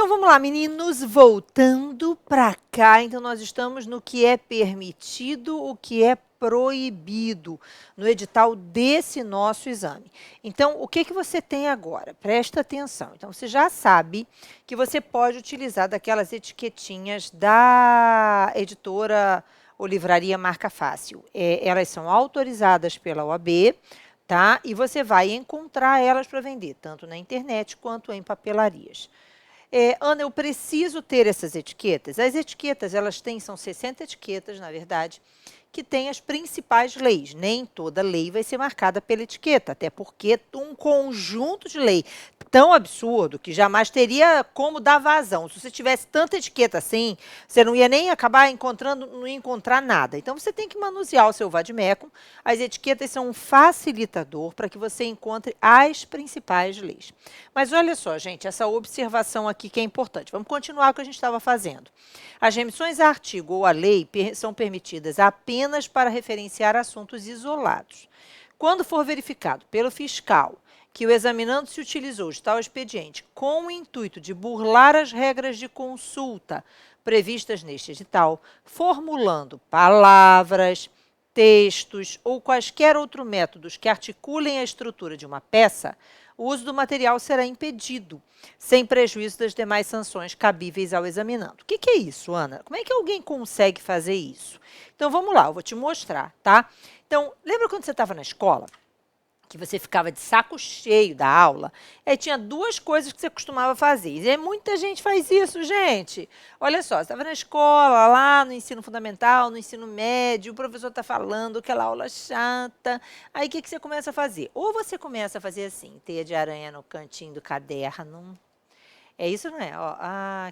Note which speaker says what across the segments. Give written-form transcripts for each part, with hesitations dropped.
Speaker 1: Então, vamos lá, meninos, voltando para cá. Então, nós estamos no que é permitido, o que é proibido no edital desse nosso exame. Então, o que você tem agora? Presta atenção. Então, você já sabe que você pode utilizar daquelas etiquetinhas da editora ou livraria Marca Fácil. Elas são autorizadas pela OAB, tá? E você vai encontrar elas para vender, tanto na internet quanto em papelarias. Ana, eu preciso ter essas etiquetas. As etiquetas, são 60 etiquetas, na verdade, que têm as principais leis. Nem toda lei vai ser marcada pela etiqueta, até porque um conjunto de lei tão absurdo que jamais teria como dar vazão. Se você tivesse tanta etiqueta assim, você não ia nem acabar encontrando, não ia encontrar nada. Então, você tem que manusear o seu vade-mecum. As etiquetas são um facilitador para que você encontre as principais leis. Mas olha só, gente, essa observação aqui que é importante. Vamos continuar o que a gente estava fazendo. As remissões a artigo ou a lei são permitidas apenas para referenciar assuntos isolados. Quando for verificado pelo fiscal que o examinando se utilizou de tal expediente com o intuito de burlar as regras de consulta previstas neste edital, formulando palavras, textos ou quaisquer outros métodos que articulem a estrutura de uma peça, o uso do material será impedido, sem prejuízo das demais sanções cabíveis ao examinando. O que é isso, Ana? Como é que alguém consegue fazer isso? Então, vamos lá, eu vou te mostrar, tá? Então, lembra quando você estava na escola? Que você ficava de saco cheio da aula, aí tinha duas coisas que você costumava fazer. E muita gente faz isso, gente. Olha só, você estava na escola, lá no ensino fundamental, no ensino médio, o professor está falando aquela aula chata. Aí, o que você começa a fazer? Ou você começa a fazer assim, teia de aranha no cantinho do caderno. É isso, não é? Ó,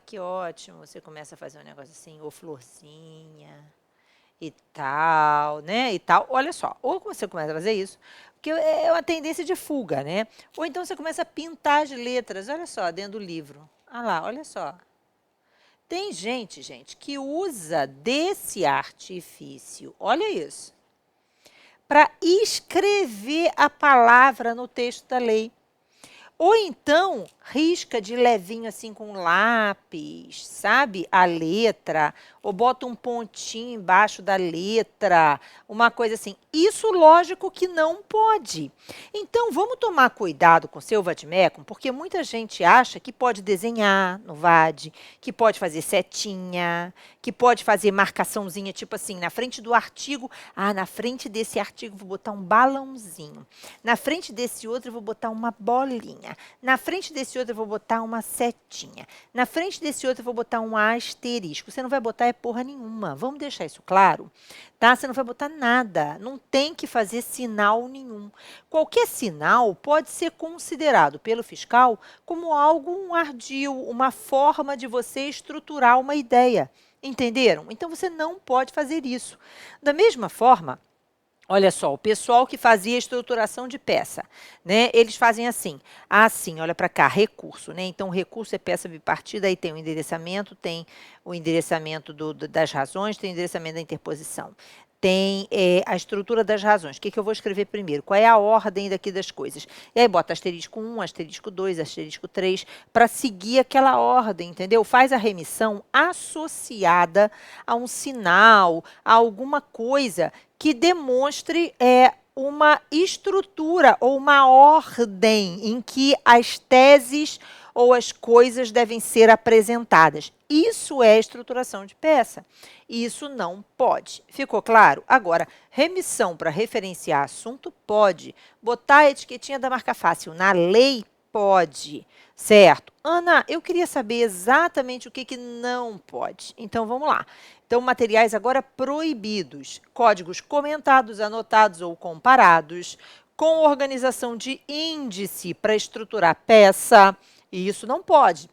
Speaker 1: que ótimo. Você começa a fazer um negócio assim, ou florzinha e tal, né? E tal. Olha só, ou você começa a fazer isso, porque é uma tendência de fuga, né? Ou então você começa a pintar as letras, olha só, dentro do livro. Ah lá, olha só. Tem gente, que usa desse artifício, olha isso, para escrever a palavra no texto da lei. Ou então, risca de levinho assim com lápis, sabe? A letra, ou bota um pontinho embaixo da letra, uma coisa assim. Isso, lógico que não pode. Então, vamos tomar cuidado com o seu vade-mecum, porque muita gente acha que pode desenhar no vade, que pode fazer setinha, que pode fazer marcaçãozinha, tipo assim, na frente do artigo. Na frente desse artigo vou botar um balãozinho. Na frente desse outro eu vou botar uma bolinha. Na frente desse outro eu vou botar uma setinha. Na frente desse outro eu vou botar um asterisco. Você não vai botar porra nenhuma. Vamos deixar isso claro, tá? Você não vai botar nada. Não tem que fazer sinal nenhum. Qualquer sinal pode ser considerado pelo fiscal como algo ardil, uma forma de você estruturar uma ideia. Entenderam? Então, você não pode fazer isso. Da mesma forma, olha só, o pessoal que fazia estruturação de peça, né? Eles fazem assim, olha para cá, recurso, né? Então, o recurso é peça bipartida, aí tem o endereçamento das razões, tem o endereçamento da interposição. Tem a estrutura das razões. O que eu vou escrever primeiro? Qual é a ordem daqui das coisas? E aí bota asterisco 1, asterisco 2, asterisco 3, para seguir aquela ordem, entendeu? Faz a remissão associada a um sinal, a alguma coisa que demonstre uma estrutura ou uma ordem em que as teses ou as coisas devem ser apresentadas. Isso é estruturação de peça. Isso não pode. Ficou claro? Agora, remissão para referenciar assunto pode. Botar a etiquetinha da marca fácil na lei pode. Certo? Ana, eu queria saber exatamente o que não pode. Então, vamos lá. Então, materiais agora proibidos. Códigos comentados, anotados ou comparados, com organização de índice para estruturar peça. E isso não pode.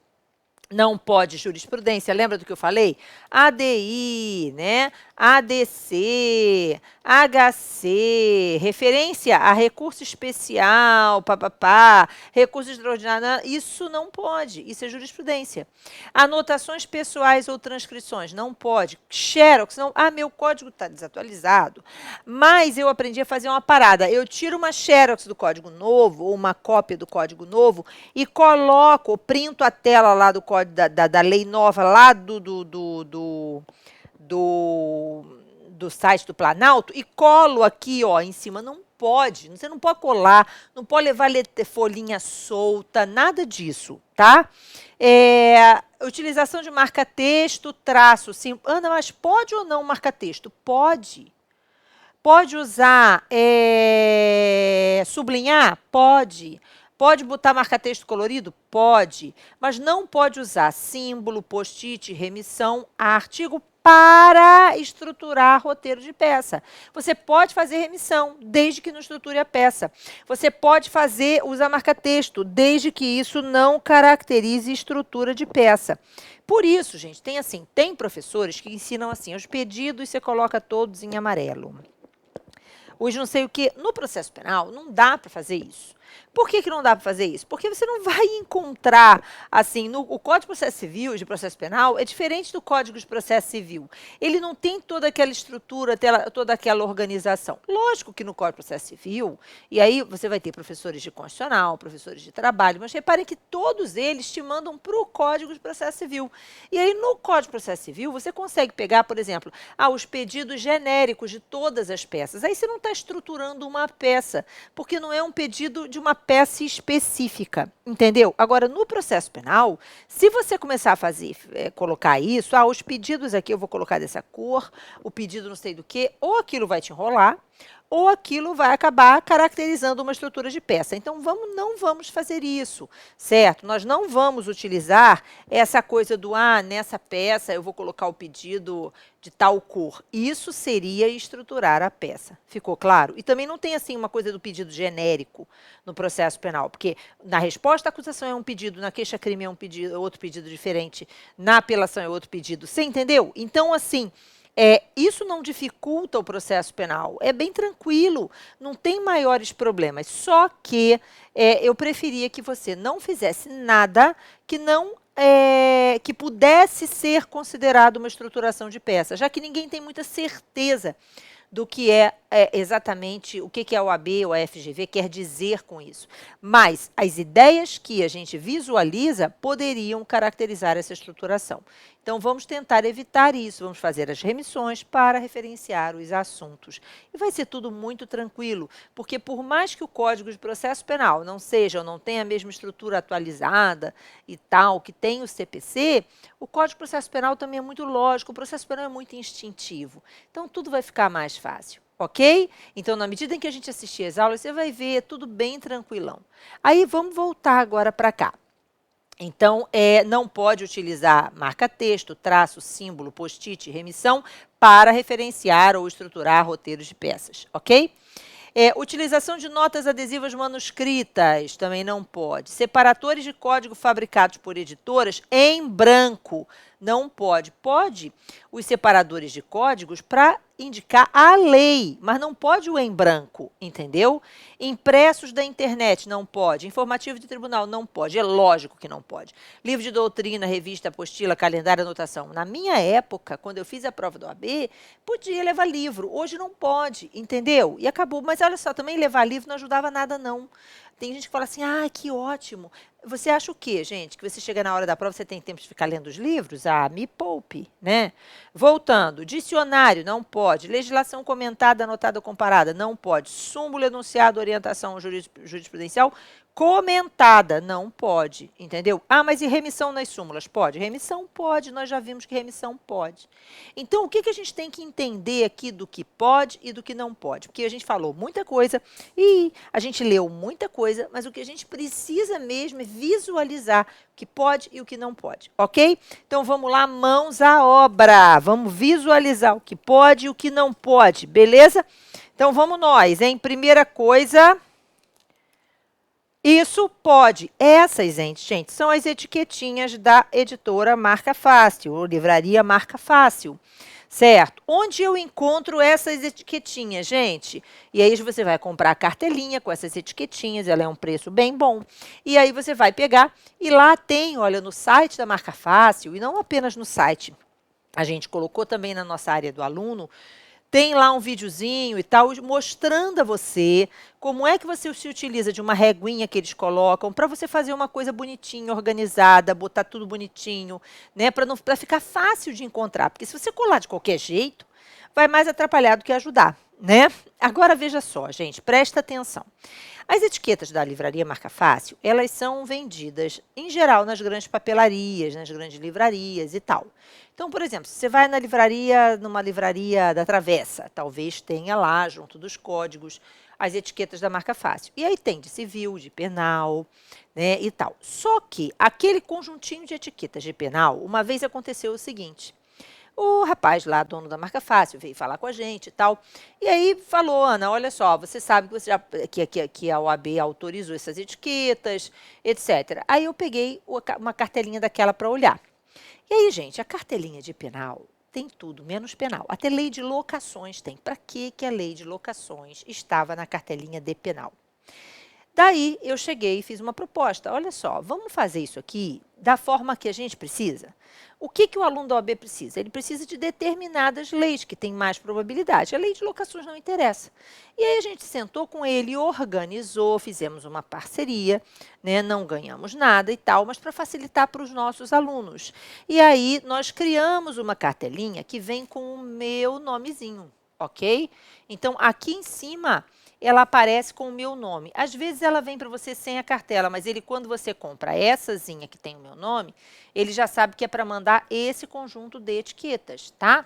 Speaker 1: Não pode jurisprudência, lembra do que eu falei? ADI, né? ADC, HC, referência a recurso especial, papapá, recurso extraordinário, isso não pode, isso é jurisprudência. Anotações pessoais ou transcrições, não pode. Xerox, não, meu código está desatualizado, mas eu aprendi a fazer uma parada, eu tiro uma Xerox do código novo, ou uma cópia do código novo, e coloco, printo a tela lá do código da lei nova, lá do site do Planalto e colo aqui, ó, em cima. Não pode, você não pode colar, não pode levar folhinha solta, nada disso, tá? Utilização de marca-texto, traço, sim. Ana, mas pode ou não marca-texto? Pode. Pode usar sublinhar? Pode. Pode botar marca-texto colorido? Pode. Mas não pode usar símbolo, post-it, remissão, artigo para estruturar roteiro de peça. Você pode fazer remissão, desde que não estruture a peça. Você pode usar marca-texto, desde que isso não caracterize estrutura de peça. Por isso, gente, tem professores que ensinam assim, os pedidos você coloca todos em amarelo. Os não sei o quê. No processo penal, não dá para fazer isso. Por que não dá para fazer isso? Porque você não vai encontrar, assim, o Código de Processo Civil, de processo penal, é diferente do Código de Processo Civil. Ele não tem toda aquela estrutura, toda aquela organização. Lógico que no Código de Processo Civil, e aí você vai ter professores de constitucional, professores de trabalho, mas reparem que todos eles te mandam para o Código de Processo Civil. E aí no Código de Processo Civil, você consegue pegar, por exemplo, os pedidos genéricos de todas as peças. Aí você não está estruturando uma peça, porque não é um pedido de uma peça específica, entendeu? Agora, no processo penal, se você começar a colocar isso, os pedidos aqui eu vou colocar dessa cor, o pedido não sei do que, ou aquilo vai te enrolar, ou aquilo vai acabar caracterizando uma estrutura de peça. Então, não vamos fazer isso, certo? Nós não vamos utilizar essa coisa do, nessa peça eu vou colocar o pedido de tal cor. Isso seria estruturar a peça. Ficou claro? E também não tem, assim, uma coisa do pedido genérico no processo penal, porque na resposta à acusação é um pedido, na queixa-crime é outro pedido diferente, na apelação é outro pedido. Você entendeu? Então, assim, isso não dificulta o processo penal, é bem tranquilo, não tem maiores problemas, só que eu preferia que você não fizesse nada que pudesse ser considerado uma estruturação de peça, já que ninguém tem muita certeza do que é exatamente o que a OAB ou a FGV quer dizer com isso. Mas as ideias que a gente visualiza poderiam caracterizar essa estruturação. Então, vamos tentar evitar isso, vamos fazer as remissões para referenciar os assuntos. E vai ser tudo muito tranquilo, porque por mais que o Código de Processo Penal não seja ou não tenha a mesma estrutura atualizada e tal, que tem o CPC, o Código de Processo Penal também é muito lógico, o processo penal é muito instintivo. Então, tudo vai ficar mais fácil. Ok? Então, na medida em que a gente assistir as aulas, você vai ver tudo bem tranquilão. Aí, vamos voltar agora para cá. Então, não pode utilizar marca-texto, traço, símbolo, post-it, remissão para referenciar ou estruturar roteiros de peças, ok? Utilização de notas adesivas manuscritas, também não pode. Separadores de código fabricados por editoras em branco, não pode. Pode os separadores de códigos para indicar a lei, mas não pode o em branco, entendeu? Impressos da internet, não pode. Informativo de tribunal, não pode. É lógico que não pode. Livro de doutrina, revista, apostila, calendário, anotação. Na minha época, quando eu fiz a prova do AB, podia levar livro. Hoje não pode, entendeu? E acabou. Mas olha só, também levar livro não ajudava nada, não. Tem gente que fala assim, que ótimo. Você acha o quê, gente? Que você chega na hora da prova, você tem tempo de ficar lendo os livros? Me poupe, né? Voltando, dicionário, não pode. Legislação comentada, anotada, comparada, não pode. Súmula, enunciado, orientação jurisprudencial, comentada, não pode, entendeu? Mas e remissão nas súmulas? Pode. Remissão pode, nós já vimos que remissão pode. Então, o que a gente tem que entender aqui do que pode e do que não pode? Porque a gente falou muita coisa e a gente leu muita coisa, mas o que a gente precisa mesmo é visualizar o que pode e o que não pode, ok? Então, vamos lá, mãos à obra. Vamos visualizar o que pode e o que não pode, beleza? Então, vamos nós, hein? Primeira coisa... Isso pode. Essas, gente, são as etiquetinhas da editora Marca Fácil, ou livraria Marca Fácil. certo? Onde eu encontro essas etiquetinhas, gente? E aí você vai comprar a cartelinha com essas etiquetinhas, ela é um preço bem bom. E aí você vai pegar e lá tem, olha, no site da Marca Fácil, e não apenas no site, a gente colocou também na nossa área do aluno, tem lá um videozinho e tal, mostrando a você como é que você se utiliza de uma reguinha que eles colocam para você fazer uma coisa bonitinha, organizada, botar tudo bonitinho, né? Para ficar fácil de encontrar. Porque se você colar de qualquer jeito, vai mais atrapalhar do que ajudar, né? Agora veja só, gente, presta atenção. As etiquetas da livraria Marca Fácil, elas são vendidas, em geral, nas grandes papelarias, nas grandes livrarias e tal. Então, por exemplo, se você vai na livraria, numa livraria da Travessa, talvez tenha lá, junto dos códigos, as etiquetas da Marca Fácil. E aí tem de civil, de penal, né, e tal. Só que aquele conjuntinho de etiquetas de penal, uma vez aconteceu o seguinte: o rapaz lá, dono da Marca Fácil, veio falar com a gente e tal. E aí falou: Ana, olha só, você sabe que, você já, que a OAB autorizou essas etiquetas, etc. Aí eu peguei uma cartelinha daquela para olhar. E aí, gente, a cartelinha de penal tem tudo, menos penal. Até lei de locações tem. Para que a lei de locações estava na cartelinha de penal? Daí eu cheguei e fiz uma proposta. Olha só, vamos fazer isso aqui da forma que a gente precisa? O que o aluno da OAB precisa? Ele precisa de determinadas leis que têm mais probabilidade. A lei de locações não interessa. E aí a gente sentou com ele, organizou, fizemos uma parceria, né? Não ganhamos nada e tal, mas para facilitar para os nossos alunos. E aí nós criamos uma cartelinha que vem com o meu nomezinho, ok? Então aqui em cima ela aparece com o meu nome. Às vezes ela vem para você sem a cartela, mas ele, quando você compraessazinha que tem o meu nome, ele já sabe que é para mandar esse conjunto de etiquetas, tá?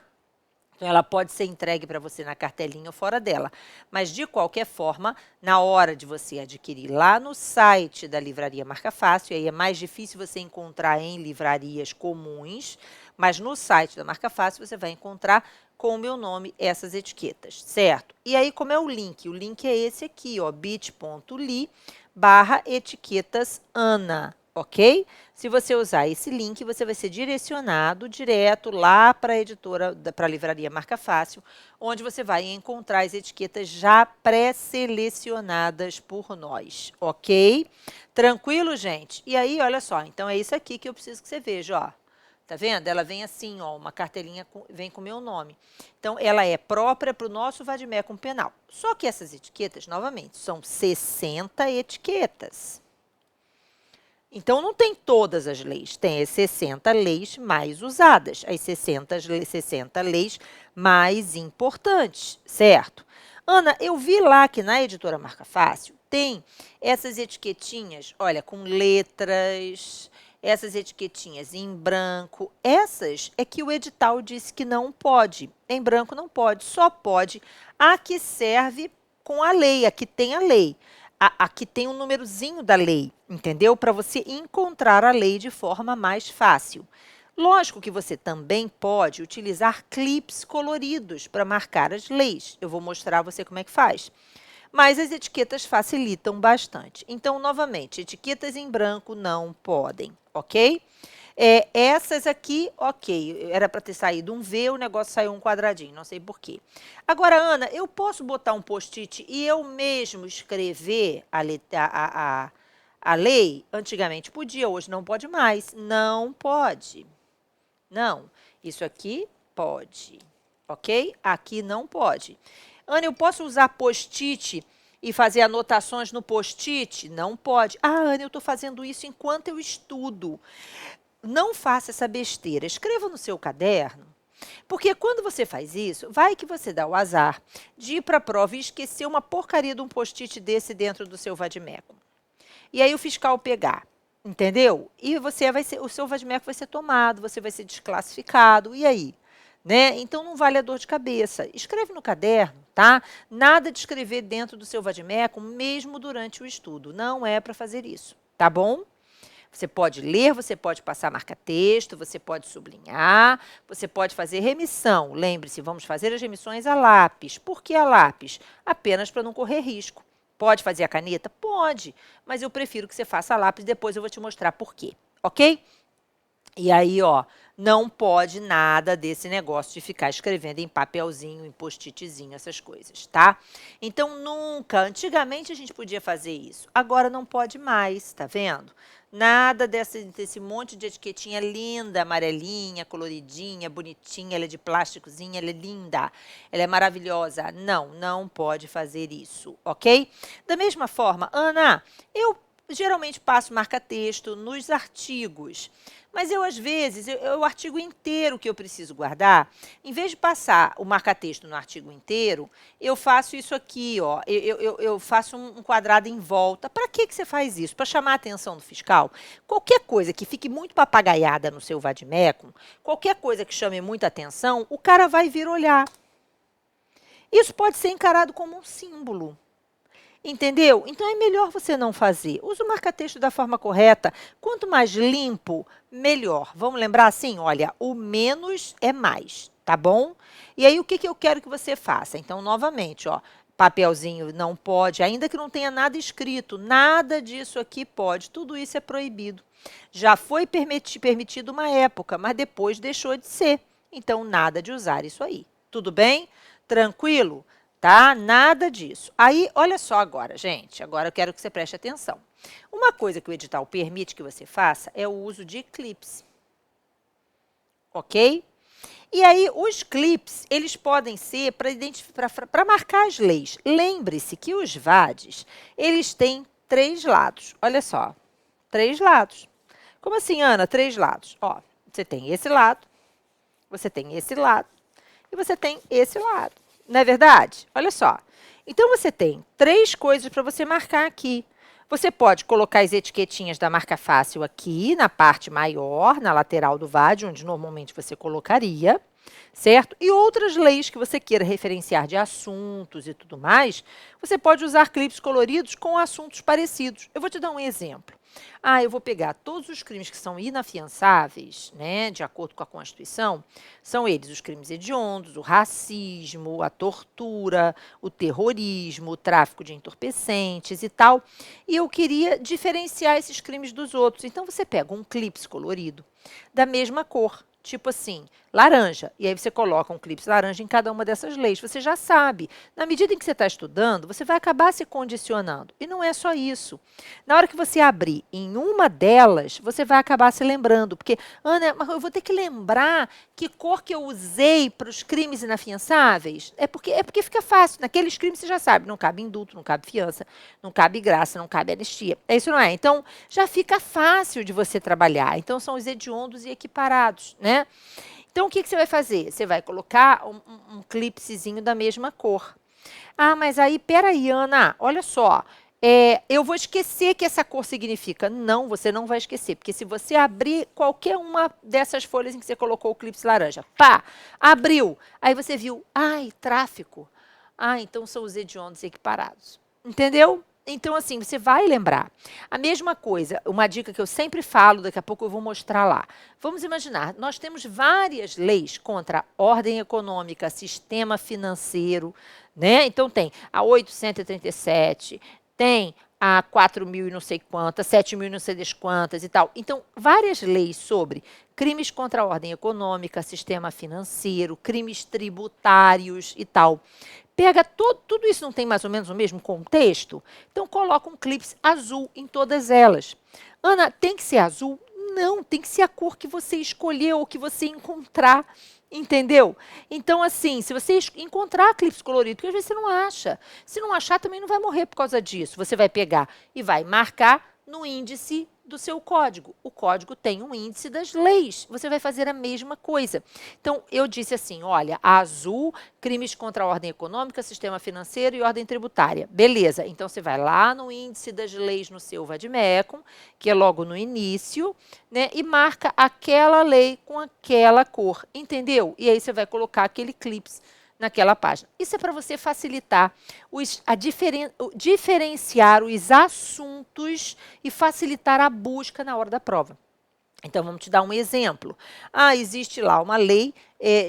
Speaker 1: Então, ela pode ser entregue para você na cartelinha ou fora dela. Mas, de qualquer forma, na hora de você adquirir lá no site da Livraria Marca Fácil, aí é mais difícil você encontrar em livrarias comuns, mas no site da Marca Fácil você vai encontrar com o meu nome essas etiquetas, certo? E aí, como é o link? O link é esse aqui, ó, bit.ly/etiquetas Ana, ok? Se você usar esse link, você vai ser direcionado direto lá para a editora, para a livraria Marca Fácil, onde você vai encontrar as etiquetas já pré-selecionadas por nós, ok? Tranquilo, gente? E aí, olha só, então é isso aqui que eu preciso que você veja, ó. Tá vendo? Ela vem assim, ó, uma carteirinha vem com o meu nome. Então, ela é própria para o nosso Vademecum penal. Só que essas etiquetas, novamente, são 60 etiquetas. Então, não tem todas as leis, tem as 60 leis mais usadas, as 60 leis mais importantes, certo? Ana, eu vi lá que na editora Marca Fácil tem essas etiquetinhas, olha, com letras, essas etiquetinhas em branco. Essas é que o edital disse que não pode. Em branco não pode, só pode a que serve com a lei, a que tem a lei. Aqui tem um númerozinho da lei, entendeu? Para você encontrar a lei de forma mais fácil. Lógico que você também pode utilizar clips coloridos para marcar as leis. Eu vou mostrar a você como é que faz. Mas as etiquetas facilitam bastante. Então, novamente, etiquetas em branco não podem, ok? Essas aqui, ok, era para ter saído um V, o negócio saiu um quadradinho, não sei por quê. Agora, Ana, eu posso botar um post-it e eu mesmo escrever a lei? Antigamente podia, hoje não pode mais. Não pode. Não, isso aqui pode, ok? Aqui não pode. Ana, eu posso usar post-it e fazer anotações no post-it? Não pode. Ah, Ana, eu estou fazendo isso enquanto eu estudo. Não faça essa besteira. Escreva no seu caderno, porque quando você faz isso, vai que você dá o azar de ir para a prova e esquecer uma porcaria de um post-it desse dentro do seu vademecum. E aí o fiscal pegar, entendeu? E o seu vademecum vai ser tomado, você vai ser desclassificado, e aí? Né? Então, não vale a dor de cabeça. Escreve no caderno, tá? Nada de escrever dentro do seu vademecum, mesmo durante o estudo. Não é para fazer isso, tá bom? Você pode ler, você pode passar marca-texto, você pode sublinhar, você pode fazer remissão. Lembre-se, vamos fazer as remissões a lápis. Por que a lápis? Apenas para não correr risco. Pode fazer a caneta? Pode, mas eu prefiro que você faça a lápis, depois eu vou te mostrar por quê, ok? E aí, ó, não pode nada desse negócio de ficar escrevendo em papelzinho, em post-itzinho, essas coisas, tá? Então, nunca, antigamente a gente podia fazer isso, agora não pode mais, tá vendo? Nada desse monte de etiquetinha linda, amarelinha, coloridinha, bonitinha, ela é de plásticozinho, ela é linda, ela é maravilhosa. Não, não pode fazer isso, ok? Da mesma forma, Ana, eu geralmente passo marca-texto nos artigos, mas eu, às vezes, o artigo inteiro que eu preciso guardar, em vez de passar o marca-texto no artigo inteiro, eu faço isso aqui, ó. Eu faço um quadrado em volta. Para que você faz isso? Para chamar a atenção do fiscal? Qualquer coisa que fique muito papagaiada no seu vade-mecum, qualquer coisa que chame muita atenção, o cara vai vir olhar. Isso pode ser encarado como um símbolo. Entendeu? Então é melhor você não fazer. Use o marca-texto da forma correta. Quanto mais limpo, melhor. Vamos lembrar assim? Olha, o menos é mais, tá bom? E aí, o que eu quero que você faça? Então, novamente, ó, papelzinho não pode, ainda que não tenha nada escrito, nada disso aqui pode. Tudo isso é proibido. Já foi permitido uma época, mas depois deixou de ser. Então, nada de usar isso aí. Tudo bem? Tranquilo? Tá? Nada disso. Aí, olha só agora, gente. Agora eu quero que você preste atenção. Uma coisa que o edital permite que você faça é o uso de clips. Ok? E aí, os clips, eles podem ser para marcar as leis. Lembre-se que os VADs, eles têm 3 lados. Olha só, 3 lados. Como assim, Ana? 3 lados. Ó, você tem esse lado, você tem esse lado e você tem esse lado. Não é verdade? Olha só. Então, você tem 3 coisas para você marcar aqui. Você pode colocar as etiquetinhas da marca fácil aqui, na parte maior, na lateral do VAD, onde normalmente você colocaria, certo? E outras leis que você queira referenciar de assuntos e tudo mais, você pode usar clipes coloridos com assuntos parecidos. Eu vou te dar um exemplo. Eu vou pegar todos os crimes que são inafiançáveis, né, de acordo com a Constituição, são eles os crimes hediondos, o racismo, a tortura, o terrorismo, o tráfico de entorpecentes e tal. E eu queria diferenciar esses crimes dos outros. Então, você pega um clipe colorido da mesma cor, tipo assim, laranja. E aí você coloca um clipe laranja em cada uma dessas leis. Você já sabe. Na medida em que você está estudando, você vai acabar se condicionando. E não é só isso. Na hora que você abrir em uma delas, você vai acabar se lembrando. Porque, Ana, mas eu vou ter que lembrar que cor que eu usei para os crimes inafiançáveis? É porque fica fácil. Naqueles crimes você já sabe. Não cabe indulto, não cabe fiança, não cabe graça, não cabe anistia. É isso, não é? Então, já fica fácil de você trabalhar. Então, são os hediondos e equiparados, né? Então, o que você vai fazer? Você vai colocar um clipezinho da mesma cor. Mas aí, peraí, Ana, olha só. Eu vou esquecer que essa cor significa. Não, você não vai esquecer, porque se você abrir qualquer uma dessas folhas em que você colocou o clipe laranja, pá, abriu, aí você viu, tráfico. Então são os hediondos equiparados. Entendeu? Então, assim, você vai lembrar. A mesma coisa, uma dica que eu sempre falo, daqui a pouco eu vou mostrar lá. Vamos imaginar, nós temos várias leis contra ordem econômica, sistema financeiro, né? Então, tem a 837, tem a 4.000 e não sei quantas, 7.000 e não sei das quantas e tal. Então, várias leis sobre crimes contra a ordem econômica, sistema financeiro, crimes tributários e tal. Pega tudo isso, não tem mais ou menos o mesmo contexto? Então, coloca um clipe azul em todas elas. Ana, tem que ser azul? Não, tem que ser a cor que você escolheu ou que você encontrar. Entendeu? Então, assim, se você encontrar clipes coloridos, porque às vezes você não acha. Se não achar, também não vai morrer por causa disso. Você vai pegar e vai marcar no índice do seu código. O código tem um índice das leis. Você vai fazer a mesma coisa. Então, eu disse assim, olha, azul, crimes contra a ordem econômica, sistema financeiro e ordem tributária. Beleza, então você vai lá no índice das leis no seu vade-mecum, que é logo no início, né, e marca aquela lei com aquela cor, entendeu? E aí você vai colocar aquele clips naquela página. Isso é para você facilitar diferenciar os assuntos e facilitar a busca na hora da prova. Então, vamos te dar um exemplo. Existe lá uma lei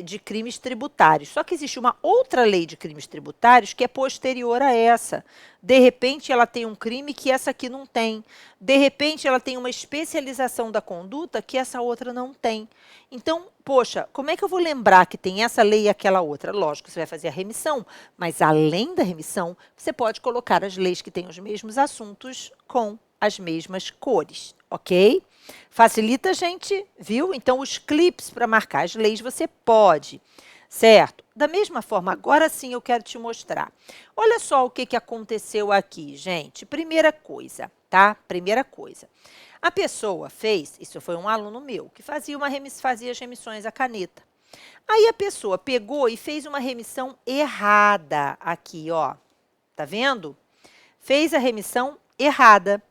Speaker 1: de crimes tributários, só que existe uma outra lei de crimes tributários que é posterior a essa. De repente, ela tem um crime que essa aqui não tem. De repente, ela tem uma especialização da conduta que essa outra não tem. Então, poxa, como é que eu vou lembrar que tem essa lei e aquela outra? Lógico, você vai fazer a remissão, mas além da remissão, você pode colocar as leis que têm os mesmos assuntos com as mesmas cores, ok? Facilita, gente, viu? Então, os clipes para marcar as leis você pode, certo? Da mesma forma, agora sim eu quero te mostrar. Olha só o que aconteceu aqui, gente. Primeira coisa, tá? Primeira coisa. A pessoa fez, isso foi um aluno meu, que fazia as remissões à caneta. Aí a pessoa pegou e fez uma remissão errada aqui, ó. Tá vendo? Fez a remissão errada.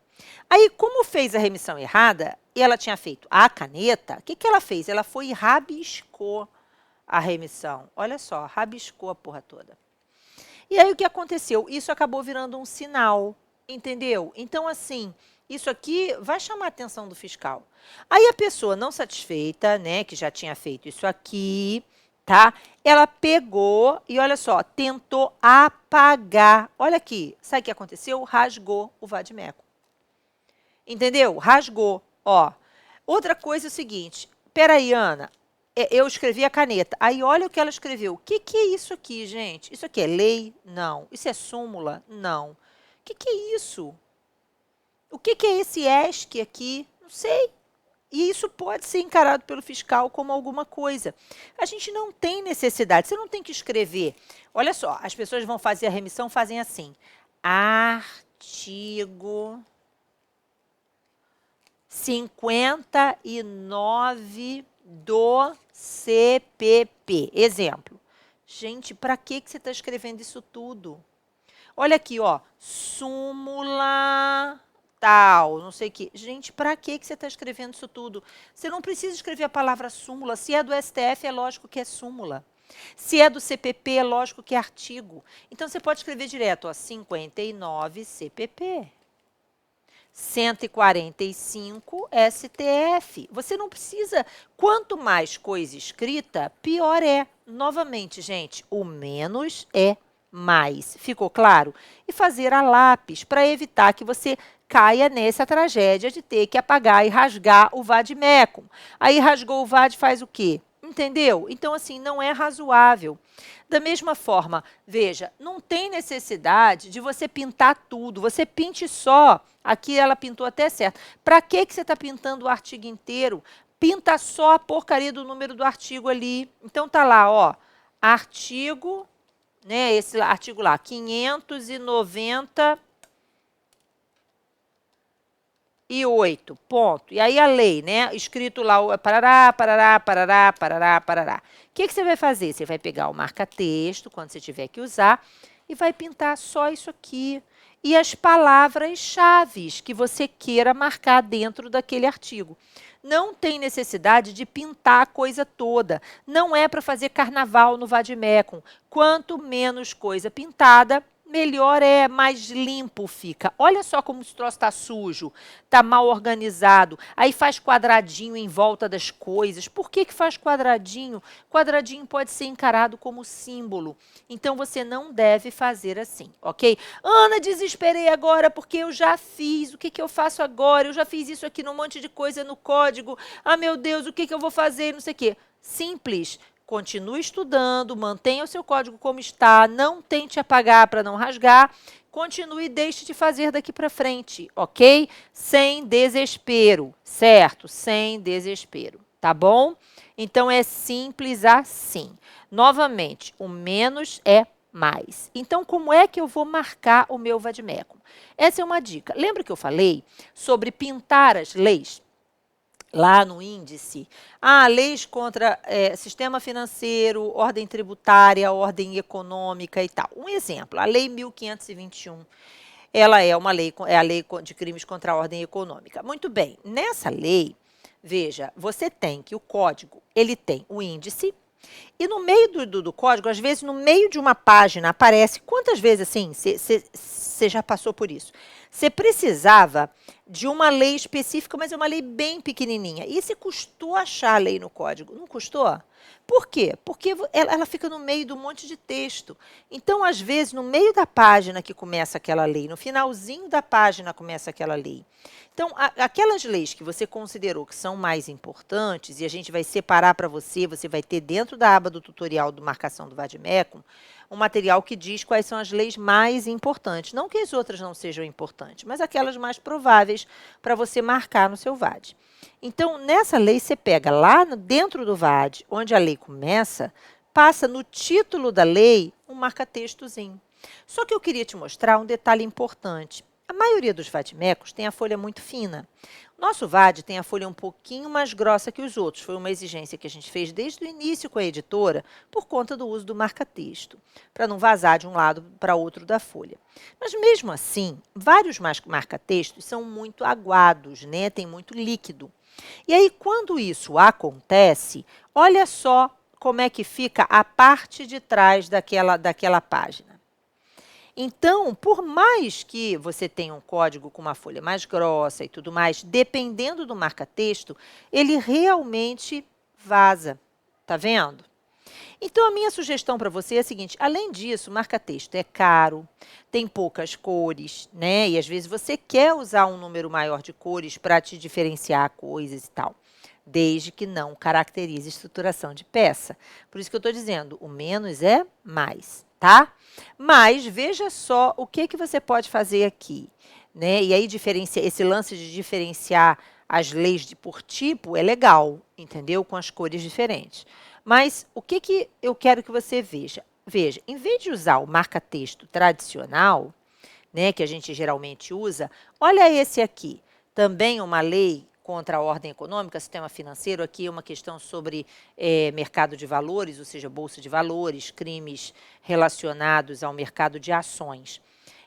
Speaker 1: Aí, como fez a remissão errada, e ela tinha feito a caneta, o que ela fez? Ela foi e rabiscou a remissão. Olha só, rabiscou a porra toda. E aí, o que aconteceu? Isso acabou virando um sinal, entendeu? Então, assim, isso aqui vai chamar a atenção do fiscal. Aí, a pessoa não satisfeita, né, que já tinha feito isso aqui, tá? Ela pegou e, olha só, tentou apagar. Olha aqui, sabe o que aconteceu? Rasgou o vade-mecum. Entendeu? Rasgou, ó. Outra coisa é o seguinte, peraí, Ana, eu escrevi a caneta, aí olha o que ela escreveu. O que é isso aqui, gente? Isso aqui é lei? Não. Isso é súmula? Não. O que é isso? O que é esse ESC aqui? Não sei. E isso pode ser encarado pelo fiscal como alguma coisa. A gente não tem necessidade, você não tem que escrever. Olha só, as pessoas vão fazer a remissão, fazem assim. Artigo 59 do CPP. Exemplo. Gente, para que você está escrevendo isso tudo? Olha aqui, ó. Súmula tal, não sei o quê. Gente, para que você está escrevendo isso tudo? Você não precisa escrever a palavra súmula. Se é do STF, é lógico que é súmula. Se é do CPP, é lógico que é artigo. Então, você pode escrever direto, ó, 59 CPP. 145 STF. Você não precisa, quanto mais coisa escrita, pior é. Novamente, gente, o menos é mais. Ficou claro? E fazer a lápis para evitar que você caia nessa tragédia de ter que apagar e rasgar o vade-mecum. Aí rasgou o vade, faz o quê? Entendeu? Então, assim, não é razoável. Da mesma forma, veja, não tem necessidade de você pintar tudo. Você pinte só. Aqui ela pintou até certo. Para que você está pintando o artigo inteiro? Pinta só a porcaria do número do artigo ali. Então, tá lá, ó, artigo, né, esse artigo lá, 598, ponto. E aí a lei, né, escrito lá, parará, parará, parará, parará, parará. O que você vai fazer? Você vai pegar o marca-texto, quando você tiver que usar, e vai pintar só isso aqui. E as palavras-chave que você queira marcar dentro daquele artigo. Não tem necessidade de pintar a coisa toda. Não é para fazer carnaval no vade-mecum. Quanto menos coisa pintada, melhor é, mais limpo fica. Olha só como esse troço está sujo, está mal organizado. Aí faz quadradinho em volta das coisas. Por que faz quadradinho? Quadradinho pode ser encarado como símbolo. Então, você não deve fazer assim, ok? Ana, desesperei agora porque eu já fiz. O que eu faço agora? Eu já fiz isso aqui num monte de coisa no código. Ah, meu Deus, o que eu vou fazer? Não sei o quê. Simples. Continue estudando, mantenha o seu código como está, não tente apagar para não rasgar, continue e deixe de fazer daqui para frente, ok? Sem desespero, certo? Sem desespero, tá bom? Então, é simples assim. Novamente, o menos é mais. Então, como é que eu vou marcar o meu vade-mecum? Essa é uma dica. Lembra que eu falei sobre pintar as leis? Lá no índice, leis contra sistema financeiro, ordem tributária, ordem econômica e tal. Um exemplo, a Lei 1521, ela é uma lei, é a lei de crimes contra a ordem econômica. Muito bem, nessa lei, veja, você tem que o código, ele tem o índice, E no meio do código, às vezes, no meio de uma página, aparece. Quantas vezes assim você já passou por isso? Você precisava de uma lei específica, mas é uma lei bem pequenininha. E você custou achar a lei no código, não custou? Por quê? Porque ela fica no meio de um monte de texto. Então, às vezes, no meio da página que começa aquela lei, no finalzinho da página começa aquela lei. Então, aquelas leis que você considerou que são mais importantes, e a gente vai separar para você, você vai ter dentro da aba do tutorial do Marcação do Vade-Mecum, um material que diz quais são as leis mais importantes. Não que as outras não sejam importantes, mas aquelas mais prováveis para você marcar no seu VAD. Então, nessa lei, você pega lá dentro do VAD, onde a lei começa, passa no título da lei um marca-textozinho. Só que eu queria te mostrar um detalhe importante. A maioria dos vademecums tem a folha muito fina. Nosso VAD tem a folha um pouquinho mais grossa que os outros. Foi uma exigência que a gente fez desde o início com a editora, por conta do uso do marca-texto, para não vazar de um lado para outro da folha. Mas mesmo assim, vários marca-textos são muito aguados, né? Tem muito líquido. E aí, quando isso acontece, olha só como é que fica a parte de trás daquela página. Então, por mais que você tenha um código com uma folha mais grossa e tudo mais, dependendo do marca-texto, ele realmente vaza. Tá vendo? Então, a minha sugestão para você é a seguinte: além disso, marca-texto é caro, tem poucas cores, né? E às vezes você quer usar um número maior de cores para te diferenciar coisas e tal, desde que não caracterize estruturação de peça. Por isso que eu estou dizendo, o menos é mais, tá? Mas veja só o que você pode fazer aqui, né? E aí esse lance de diferenciar as leis por tipo é legal, entendeu? Com as cores diferentes. Mas o que eu quero que você veja? Veja, em vez de usar o marca-texto tradicional, né, que a gente geralmente usa, olha esse aqui. Também uma lei contra a ordem econômica, sistema financeiro, aqui é uma questão sobre mercado de valores, ou seja, bolsa de valores, crimes relacionados ao mercado de ações.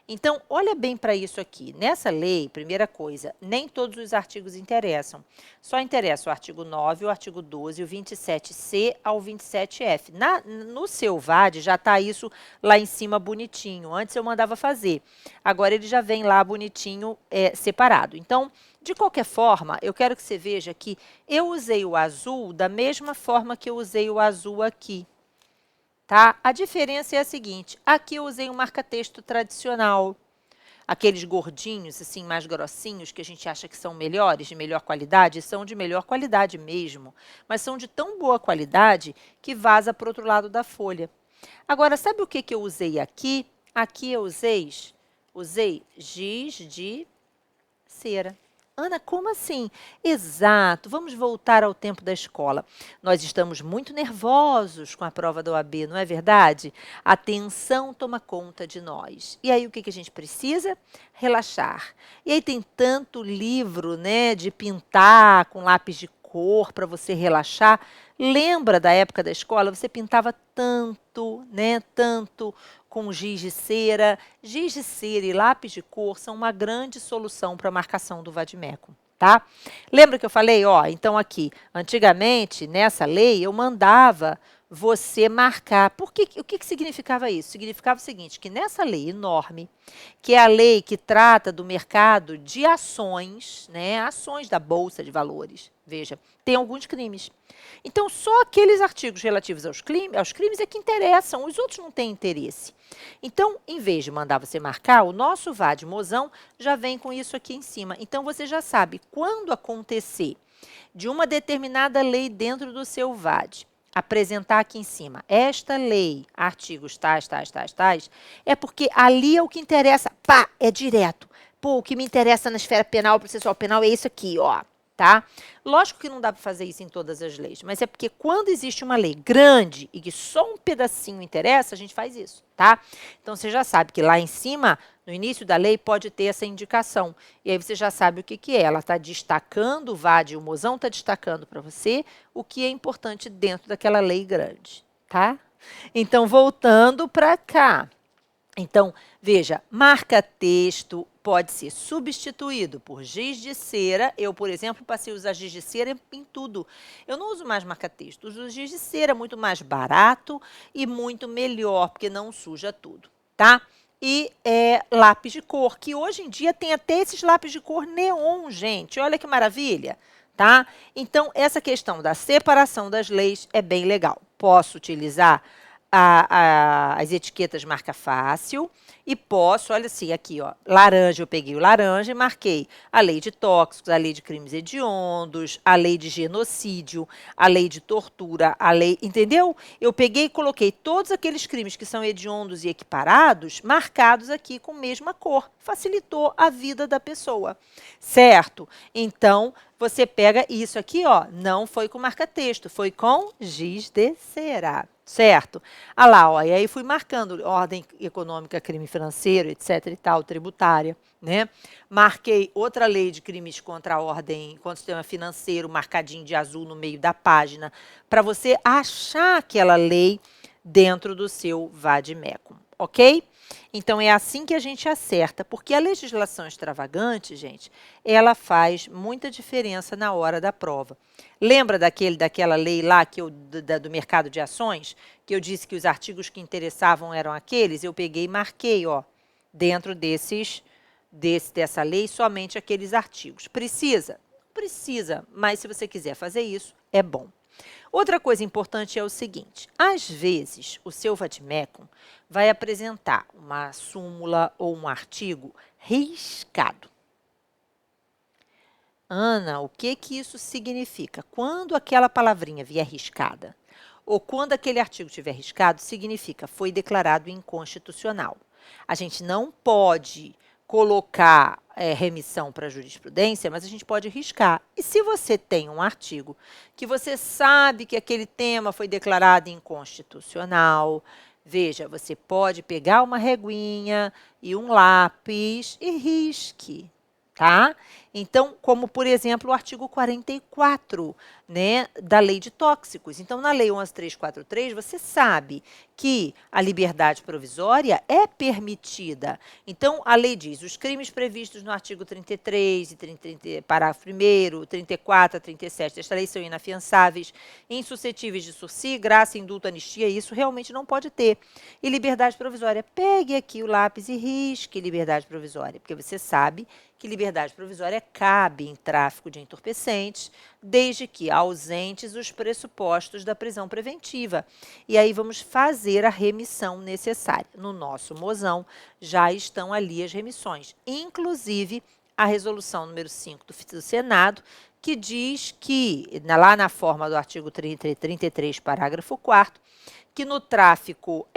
Speaker 1: Então, olha bem para isso aqui. Nessa lei, primeira coisa, nem todos os artigos interessam. Só interessa o artigo 9, o artigo 12, o 27C ao 27F. No seu VAD já está isso lá em cima bonitinho. Antes eu mandava fazer. Agora ele já vem lá bonitinho, separado. Então, de qualquer forma, eu quero que você veja que eu usei o azul da mesma forma que eu usei o azul aqui. Tá? A diferença é a seguinte: aqui eu usei um marca-texto tradicional, aqueles gordinhos, assim, mais grossinhos, que a gente acha que são melhores, de melhor qualidade, são de melhor qualidade mesmo, mas são de tão boa qualidade que vaza para o outro lado da folha. Agora, sabe o que eu usei aqui? Aqui eu usei giz de cera. Ana, como assim? Exato, vamos voltar ao tempo da escola. Nós estamos muito nervosos com a prova da OAB, não é verdade? A tensão toma conta de nós. E aí o que a gente precisa? Relaxar. E aí tem tanto livro, né, de pintar com lápis de cor para você relaxar. Lembra da época da escola? Você pintava tanto, né, tanto com giz de cera. Giz de cera e lápis de cor são uma grande solução para a marcação do vade-mecum, tá? Lembra que eu falei, ó, então aqui, antigamente, nessa lei, eu mandava você marcar. O que significava isso? Significava o seguinte, que nessa lei enorme, que é a lei que trata do mercado de ações, né, ações da Bolsa de Valores, veja, tem alguns crimes. Então, só aqueles artigos relativos aos crimes é que interessam, os outros não têm interesse. Então, em vez de mandar você marcar, o nosso VAD Mozão já vem com isso aqui em cima. Então, você já sabe, quando acontecer de uma determinada lei dentro do seu VAD, apresentar aqui em cima, esta lei, artigos tais, é porque ali é o que interessa, pá, é direto. Pô, o que me interessa na esfera penal, processual penal, é isso aqui, ó. Tá? Lógico que não dá para fazer isso em todas as leis, mas é porque quando existe uma lei grande e que só um pedacinho interessa, a gente faz isso, tá? Então, você já sabe que lá em cima, no início da lei, pode ter essa indicação. E aí você já sabe o que é. Ela está destacando, o VAD, o Mozão está destacando para você o que é importante dentro daquela lei grande, tá? Então, voltando para cá. Então, veja, marca-texto, pode ser substituído por giz de cera. Eu, por exemplo, passei a usar giz de cera em tudo. Eu não uso mais marca-texto, uso giz de cera, muito mais barato e muito melhor, porque não suja tudo, tá? E lápis de cor, que hoje em dia tem até esses lápis de cor neon, gente. Olha que maravilha, tá? Então, essa questão da separação das leis é bem legal. Posso utilizar as etiquetas marca fácil e posso, olha assim, aqui, ó, laranja, eu peguei o laranja e marquei a lei de tóxicos, a lei de crimes hediondos, a lei de genocídio, a lei de tortura, a lei, entendeu? Eu peguei e coloquei todos aqueles crimes que são hediondos e equiparados, marcados aqui com a mesma cor. Facilitou a vida da pessoa, certo? Então, você pega isso aqui, ó, não foi com marca-texto, foi com giz de cera. Certo? Ah lá, ó, e aí fui marcando ordem econômica, crime financeiro, etc e tal, tributária, né? Marquei outra lei de crimes contra a ordem, contra o sistema financeiro, marcadinho de azul no meio da página, para você achar aquela lei dentro do seu vade-mecum, ok? Então, é assim que a gente acerta, porque a legislação extravagante, gente, ela faz muita diferença na hora da prova. Lembra daquela lei lá do mercado de ações, que eu disse que os artigos que interessavam eram aqueles? Eu peguei e marquei, ó, dentro dessa lei, somente aqueles artigos. Precisa? Não precisa, mas se você quiser fazer isso, é bom. Outra coisa importante é o seguinte, às vezes o seu vade-mecum vai apresentar uma súmula ou um artigo riscado. Ana, o que isso significa? Quando aquela palavrinha vier riscada, ou quando aquele artigo estiver riscado, significa foi declarado inconstitucional. A gente não pode colocar remissão para a jurisprudência, mas a gente pode riscar. E se você tem um artigo que você sabe que aquele tema foi declarado inconstitucional, veja, você pode pegar uma reguinha e um lápis e risque. Tá? Então, como, por exemplo, o artigo 44, né, da lei de tóxicos. Então, na lei 11.343, você sabe que a liberdade provisória é permitida. Então, a lei diz, os crimes previstos no artigo 33, parágrafo 1º, 34 a 37 desta lei são inafiançáveis, insuscetíveis de sursi, graça, indulto, anistia, isso realmente não pode ter. E liberdade provisória, pegue aqui o lápis e risque liberdade provisória, porque você sabe que liberdade provisória cabe em tráfico de entorpecentes, desde que ausentes os pressupostos da prisão preventiva. E aí vamos fazer a remissão necessária. No nosso mozão já estão ali as remissões, inclusive a resolução número 5 do Senado, que diz que, lá na forma do artigo 33, parágrafo 4º, que no tráfico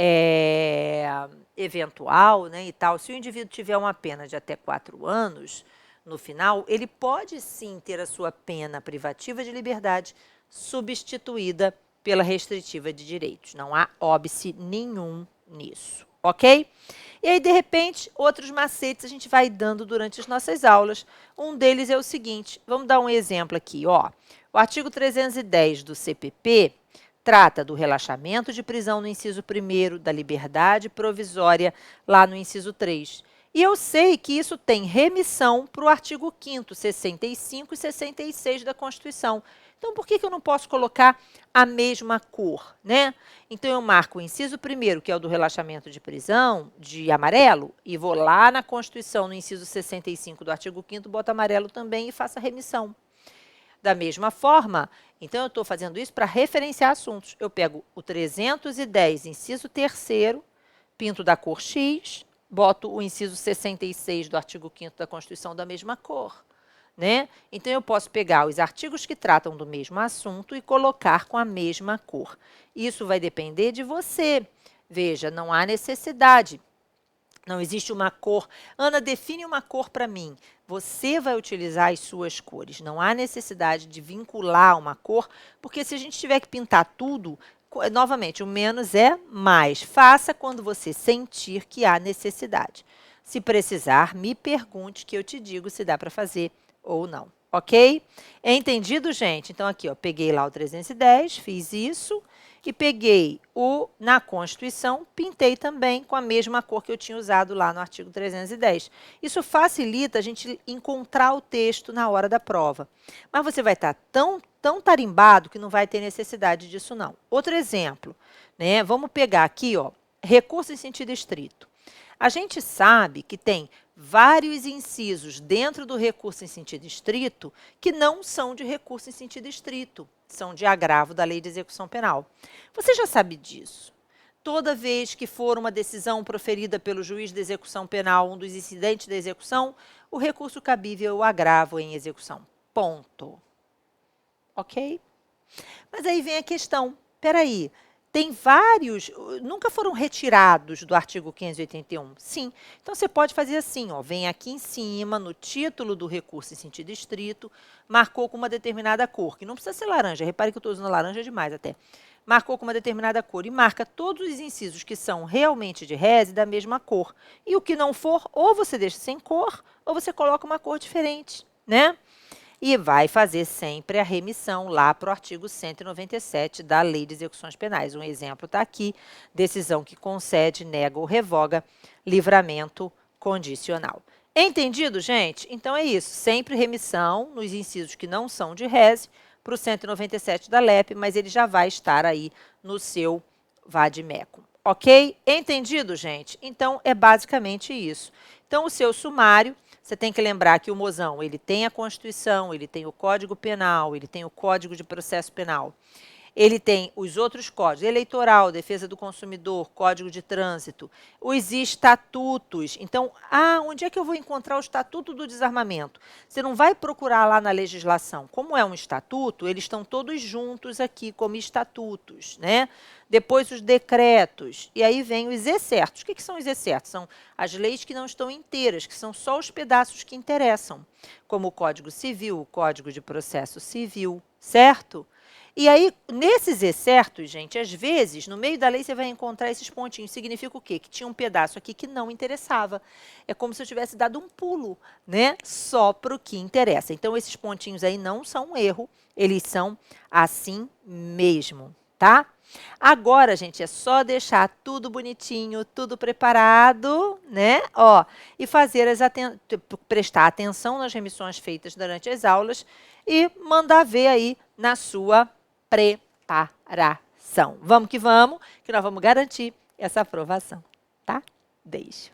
Speaker 1: eventual, né, e tal, se o indivíduo tiver uma pena de até 4 anos, no final, ele pode sim ter a sua pena privativa de liberdade substituída pela restritiva de direitos. Não há óbice nenhum nisso, ok? E aí, de repente, outros macetes a gente vai dando durante as nossas aulas. Um deles é o seguinte, vamos dar um exemplo aqui, ó. O artigo 310 do CPP trata do relaxamento de prisão no inciso 1º, da liberdade provisória lá no inciso 3. E eu sei que isso tem remissão para o artigo 5º, 65 e 66 da Constituição. Então, por que eu não posso colocar a mesma cor, né? Então, eu marco o inciso 1º, que é o do relaxamento de prisão, de amarelo, e vou lá na Constituição, no inciso 65 do artigo 5º, boto amarelo também e faço a remissão. Da mesma forma, então eu estou fazendo isso para referenciar assuntos. Eu pego o 310, inciso 3º, pinto da cor X, boto o inciso 66 do artigo 5º da Constituição da mesma cor, né? Então, eu posso pegar os artigos que tratam do mesmo assunto e colocar com a mesma cor. Isso vai depender de você. Veja, não há necessidade. Não existe uma cor. Ana, define uma cor para mim. Você vai utilizar as suas cores. Não há necessidade de vincular uma cor, porque se a gente tiver que pintar tudo, novamente, o menos é mais. Faça quando você sentir que há necessidade. Se precisar, me pergunte que eu te digo se dá para fazer ou não. Ok? Entendido, gente? Então, aqui, ó, peguei lá o 310, fiz isso e peguei na Constituição, pintei também com a mesma cor que eu tinha usado lá no artigo 310. Isso facilita a gente encontrar o texto na hora da prova. Mas você vai estar tão tarimbado que não vai ter necessidade disso, não. Outro exemplo, né? Vamos pegar aqui, ó, recurso em sentido estrito. A gente sabe que tem vários incisos dentro do recurso em sentido estrito que não são de recurso em sentido estrito, são de agravo da Lei de Execução Penal. Você já sabe disso. Toda vez que for uma decisão proferida pelo juiz de execução penal, um dos incidentes da execução, o recurso cabível é o agravo em execução. Ponto. Ok? Mas aí vem a questão, peraí, tem vários, nunca foram retirados do artigo 581? Sim. Então, você pode fazer assim, ó, vem aqui em cima, no título do recurso em sentido estrito, marcou com uma determinada cor, que não precisa ser laranja, repare que eu estou usando laranja demais até. Marcou com uma determinada cor e marca todos os incisos que são realmente de rese da mesma cor. E o que não for, ou você deixa sem cor, ou você coloca uma cor diferente, né? E vai fazer sempre a remissão lá para o artigo 197 da Lei de Execuções Penais. Um exemplo está aqui, decisão que concede, nega ou revoga livramento condicional. Entendido, gente? Então é isso, sempre remissão nos incisos que não são de rese para o 197 da LEP, mas ele já vai estar aí no seu vade-mecum. Ok? Entendido, gente? Então é basicamente isso. Então o seu sumário, você tem que lembrar que o mozão, ele tem a Constituição, ele tem o Código Penal, ele tem o Código de Processo Penal, ele tem os outros códigos, eleitoral, defesa do consumidor, Código de Trânsito, os estatutos. Então, onde é que eu vou encontrar o Estatuto do Desarmamento? Você não vai procurar lá na legislação. Como é um estatuto, eles estão todos juntos aqui como estatutos, né? Depois os decretos, e aí vem os excertos. O que são os excertos? São as leis que não estão inteiras, que são só os pedaços que interessam, como o Código Civil, o Código de Processo Civil, certo? E aí, nesses excertos, gente, às vezes, no meio da lei, você vai encontrar esses pontinhos. Significa o quê? Que tinha um pedaço aqui que não interessava. É como se eu tivesse dado um pulo, né? Só para o que interessa. Então, esses pontinhos aí não são um erro, eles são assim mesmo, tá? Agora, gente, é só deixar tudo bonitinho, tudo preparado, né? Ó, e fazer prestar atenção nas remissões feitas durante as aulas e mandar ver aí na sua preparação. Vamos que nós vamos garantir essa aprovação, tá? Beijo.